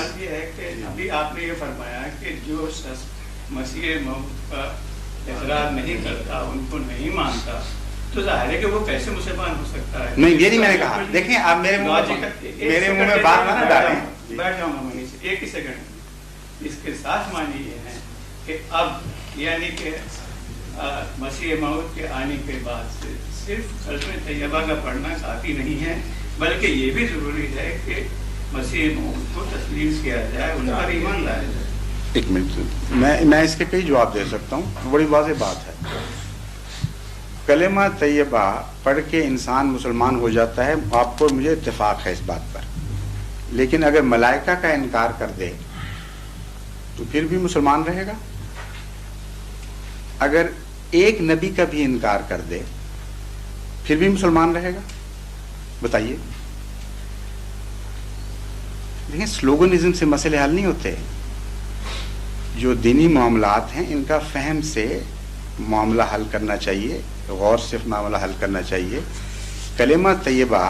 عرض یہ ہے کہ ابھی آپ نے یہ فرمایا کہ جو شخص مسیح موعود کا اقرار نہیں کرتا، ان کو نہیں مانتا، تو ظاہر ہے کہ وہ کیسے مسلمان ہو سکتا ہے؟ نہیں، یہ نہیں میں نے کہا. دیکھیں آپ میرے منہ میں بات نہ ڈالیں. بیٹھ جاؤں گا وہیں سے ایک ہی سیکنڈ. اس کے ساتھ معنی یہ ہے کہ اب یعنی کہ مسیح موعود کے آنے کے بعد سے صرف کلمہ طیبہ کا پڑھنا کافی نہیں ہے، بلکہ یہ بھی ضروری ہے کہ مسیح موعود کو تسلیم کیا جائے، ان پر ایمان لایا جائے. ایک منٹ، میں اس کے کئی جواب دے سکتا ہوں. بڑی واضح بات ہے. کلمہ طیبہ پڑھ کے انسان مسلمان ہو جاتا ہے، آپ کو مجھے اتفاق ہے اس بات پر. لیکن اگر ملائکہ کا انکار کر دے تو پھر بھی مسلمان رہے گا. اگر ایک نبی کا بھی انکار کر دے پھر بھی مسلمان رہے گا. بتائیے. دیکھیں، سلوگنزم سے مسئلے حل نہیں ہوتے. جو دینی معاملات ہیں ان کا فہم سے معاملہ حل کرنا چاہیے، غور سے معاملہ حل کرنا چاہیے. کلمہ طیبہ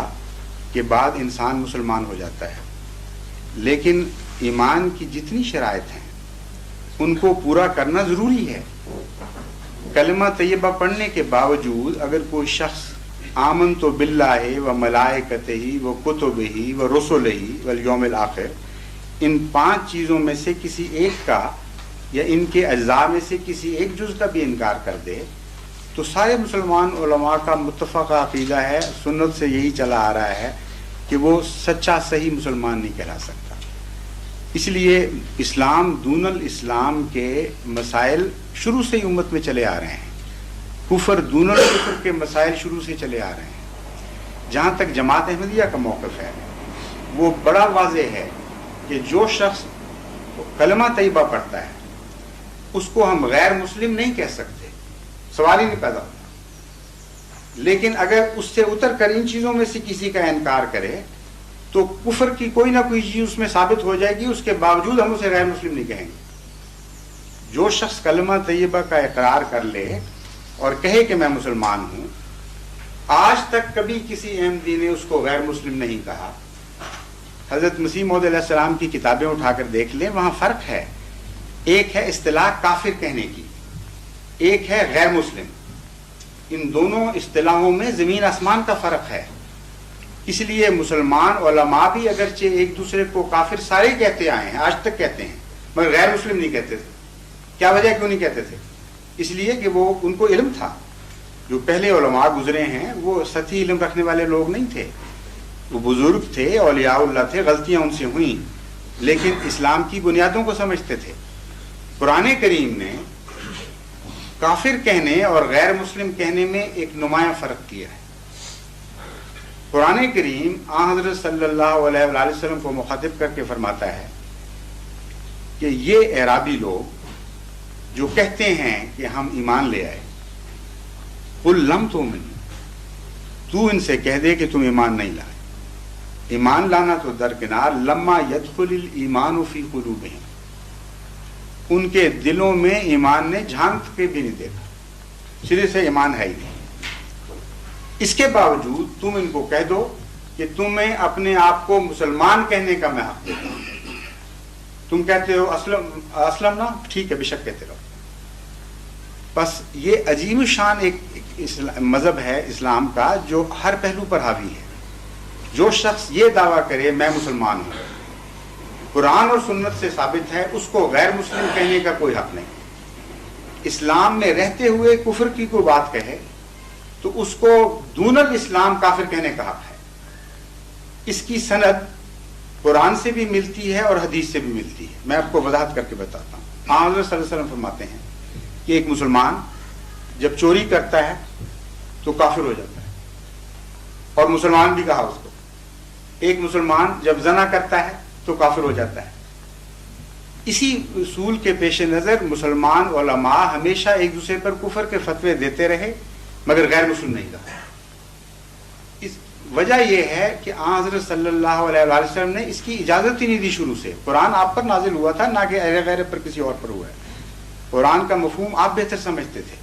کے بعد انسان مسلمان ہو جاتا ہے، لیکن ایمان کی جتنی شرائط ہیں ان کو پورا کرنا ضروری ہے. کلمہ طیبہ پڑھنے کے باوجود اگر کوئی شخص آمنت باللہ و ملائکتہ و کتبہ و رسلہ والیوم الآخر، ان 5 چیزوں میں سے کسی ایک کا یا ان کے اجزاء میں سے کسی ایک جز کا بھی انکار کر دے تو سارے مسلمان علماء کا متفق عقیدہ ہے، سنت سے یہی چلا آ رہا ہے کہ وہ سچا صحیح مسلمان نہیں کہلا سکتا. اس لیے اسلام دون الاسلام کے مسائل شروع سے ہی امت میں چلے آ رہے ہیں. کفر دون الکفر کے مسائل شروع سے چلے آ رہے ہیں. جہاں تک جماعت احمدیہ کا موقف ہے وہ بڑا واضح ہے کہ جو شخص کلمہ طیبہ پڑھتا ہے اس کو ہم غیر مسلم نہیں کہہ سکتے، سوال ہی نہیں پیدا ہوتا. لیکن اگر اس سے اتر کر ان چیزوں میں سے کسی کا انکار کرے تو کفر کی کوئی نہ کوئی چیز اس میں ثابت ہو جائے گی، اس کے باوجود ہم اسے غیر مسلم نہیں کہیں گے. جو شخص کلمہ طیبہ کا اقرار کر لے اور کہے کہ میں مسلمان ہوں، آج تک کبھی کسی احمدی نے اس کو غیر مسلم نہیں کہا. حضرت مسیح موعود علیہ السلام کی کتابیں اٹھا کر دیکھ لیں، وہاں فرق ہے. ایک ہے اصطلاح کافر کہنے کی، ایک ہے غیر مسلم. ان دونوں اصطلاحوں میں زمین آسمان کا فرق ہے. اس لیے مسلمان علماء بھی اگرچہ ایک دوسرے کو کافر سارے کہتے آئے ہیں، آج تک کہتے ہیں، مگر غیر مسلم نہیں کہتے تھے. کیا وجہ کیوں نہیں کہتے تھے؟ اس لیے کہ وہ ان کو علم تھا. جو پہلے علماء گزرے ہیں وہ سطحی علم رکھنے والے لوگ نہیں تھے، وہ بزرگ تھے، اولیاء اللہ تھے. غلطیاں ان سے ہوئیں لیکن اسلام کی بنیادوں کو سمجھتے تھے. قرآن کریم نے کافر کہنے اور غیر مسلم کہنے میں ایک نمایاں فرق کیا ہے. قرآن کریم آن حضرت صلی اللہ علیہ وآلہ وسلم کو مخاطب کر کے فرماتا ہے کہ یہ اعرابی لوگ جو کہتے ہیں کہ ہم ایمان لے آئے، قل لم تؤمن، تو ان سے کہہ دے کہ تم ایمان نہیں لائے. ایمان لانا تو درکنار، لما يدخل الایمان فی قلوبہم، ان کے دلوں میں ایمان نے جھانک کے بھی نہیں دیکھا، سرے سے ایمان ہے ہی نہیں. اس کے باوجود تم ان کو کہہ دو کہ تمہیں اپنے آپ کو مسلمان کہنے کا میں حق دیتا ہوں. تم کہتے ہو اسلم نا، ٹھیک ہے، بے شک کہتے رہو. بس یہ عجیب شان ایک مذہب ہے اسلام کا جو ہر پہلو پر حاوی ہے. جو شخص یہ دعویٰ کرے میں مسلمان ہوں، قرآن اور سنت سے ثابت ہے، اس کو غیر مسلم کہنے کا کوئی حق نہیں. اسلام میں رہتے ہوئے کفر کی کوئی بات کہے تو اس کو دون الاسلام کافر کہنے کا حق ہے. اس کی سند قرآن سے بھی ملتی ہے اور حدیث سے بھی ملتی ہے. میں آپ کو وضاحت کر کے بتاتا ہوں. حضرت صلی اللہ علیہ وسلم فرماتے ہیں کہ ایک مسلمان جب چوری کرتا ہے تو کافر ہو جاتا ہے، اور مسلمان بھی کہا اس کو. ایک مسلمان جب زنا کرتا ہے تو کافر ہو جاتا ہے. اسی اصول کے پیش نظر مسلمان علماء ہمیشہ ایک دوسرے پر کفر کے فتوے دیتے رہے مگر غیر مسلم نہیں کہا. اس وجہ یہ ہے کہ آن حضرت صلی اللہ علیہ وآلہ وسلم نے اس کی اجازت ہی نہیں دی شروع سے. قرآن آپ پر نازل ہوا تھا، نہ کہ غیر پر کسی اور پر ہوا ہے. قرآن کا مفہوم آپ بہتر سمجھتے تھے،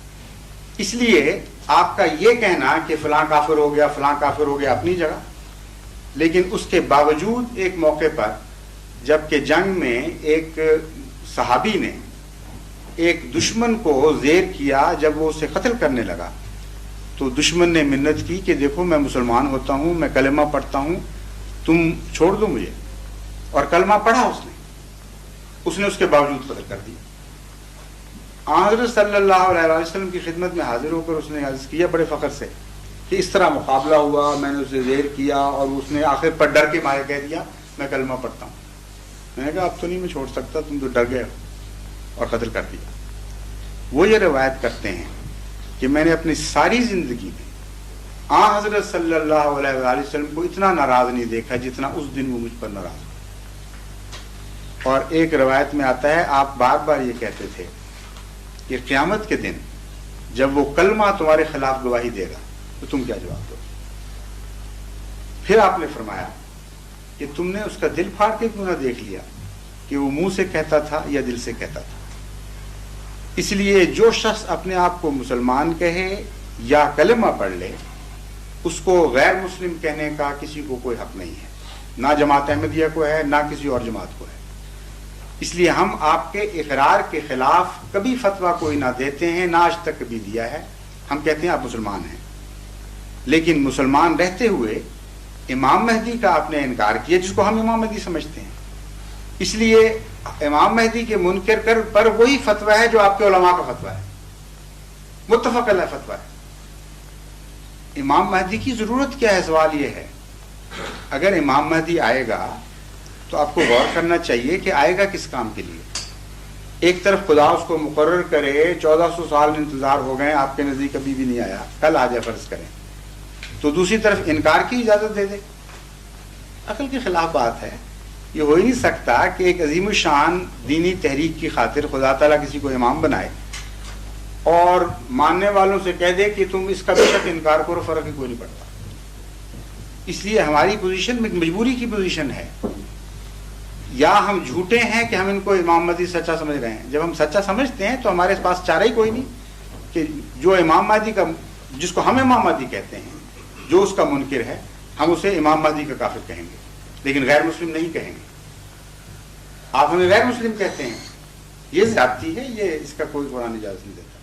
اس لیے آپ کا یہ کہنا کہ فلاں کافر ہو گیا فلاں کافر ہو گیا اپنی جگہ، لیکن اس کے باوجود ایک موقع پر جبکہ جنگ میں ایک صحابی نے ایک دشمن کو زیر کیا، جب وہ اسے قتل کرنے لگا تو دشمن نے منت کی کہ دیکھو میں مسلمان ہوتا ہوں، میں کلمہ پڑھتا ہوں، تم چھوڑ دو مجھے، اور کلمہ پڑھا اس نے اس کے باوجود قتل کر دیا۔ حضرت صلی اللہ علیہ وسلم کی خدمت میں حاضر ہو کر اس نے عرض کیا بڑے فخر سے کہ اس طرح مقابلہ ہوا، میں نے اسے زیر کیا اور اس نے آخر پر ڈر کے مارے کہہ دیا میں کلمہ پڑھتا ہوں۔ میں نے کہا اب تو نہیں میں چھوڑ سکتا، تم تو ڈر گئے اور قتل کر دیا۔ وہ یہ روایت کرتے ہیں کہ میں نے اپنی ساری زندگی میں حضرت صلی اللہ علیہ وسلم کو اتنا ناراض نہیں دیکھا جتنا اس دن وہ مجھ پر ناراض ہو۔ اور ایک روایت میں آتا ہے آپ بار بار یہ کہتے تھے کہ قیامت کے دن جب وہ کلمہ تمہارے خلاف گواہی دے گا تو تم کیا جواب دو؟ پھر آپ نے فرمایا کہ تم نے اس کا دل پھاڑ کے کیوں نہ دیکھ لیا کہ وہ منہ سے کہتا تھا یا دل سے کہتا تھا۔ اس لیے جو شخص اپنے آپ کو مسلمان کہے یا کلمہ پڑھ لے، اس کو غیر مسلم کہنے کا کسی کو کوئی حق نہیں ہے، نہ جماعت احمدیہ کو ہے نہ کسی اور جماعت کو ہے۔ اس لیے ہم آپ کے اقرار کے خلاف کبھی فتویٰ کوئی نہ دیتے ہیں، نہ آج تک کبھی دیا ہے۔ ہم کہتے ہیں آپ مسلمان ہیں، لیکن مسلمان رہتے ہوئے امام مہدی کا آپ نے انکار کیا جس کو ہم امام مہدی سمجھتے ہیں۔ اس لیے امام مہدی کے منکر پر وہی فتویٰ ہے جو آپ کے علماء کا فتویٰ ہے، متفق علیہ فتویٰ ہے۔ امام مہدی کی ضرورت کیا ہے؟ سوال یہ ہے اگر امام مہدی آئے گا تو آپ کو غور کرنا چاہیے کہ آئے گا کس کام کے لیے۔ ایک طرف خدا اس کو مقرر کرے 1400 سال انتظار ہو گئے، آپ کے نزدیک کبھی بھی نہیں آیا، کل آ جائے فرض کریں، تو دوسری طرف انکار کی اجازت دے دے، عقل کے خلاف بات ہے۔ یہ ہو ہی نہیں سکتا کہ ایک عظیم الشان دینی تحریک کی خاطر خدا تعالیٰ کسی کو امام بنائے اور ماننے والوں سے کہہ دے کہ تم اس کا بے شک انکار کرو، فرق ہی کوئی نہیں پڑتا۔ اس لیے ہماری پوزیشن ایک مجبوری کی پوزیشن ہے، یا ہم جھوٹے ہیں کہ ہم ان کو امام مہدی سچا سمجھ رہے ہیں۔ جب ہم سچا سمجھتے ہیں تو ہمارے پاس چارہ ہی کوئی نہیں کہ جو امام مہدی کا، جس کو ہم امام مہدی کہتے ہیں، جو اس کا منکر ہے، ہم اسے امام مہدی کا کافر کہیں گے، لیکن غیر مسلم نہیں کہیں گے۔ آپ ہمیں غیر مسلم کہتے ہیں، یہ زیادتی ہے، یہ اس کا کوئی قرآن اجازت نہیں دیتا۔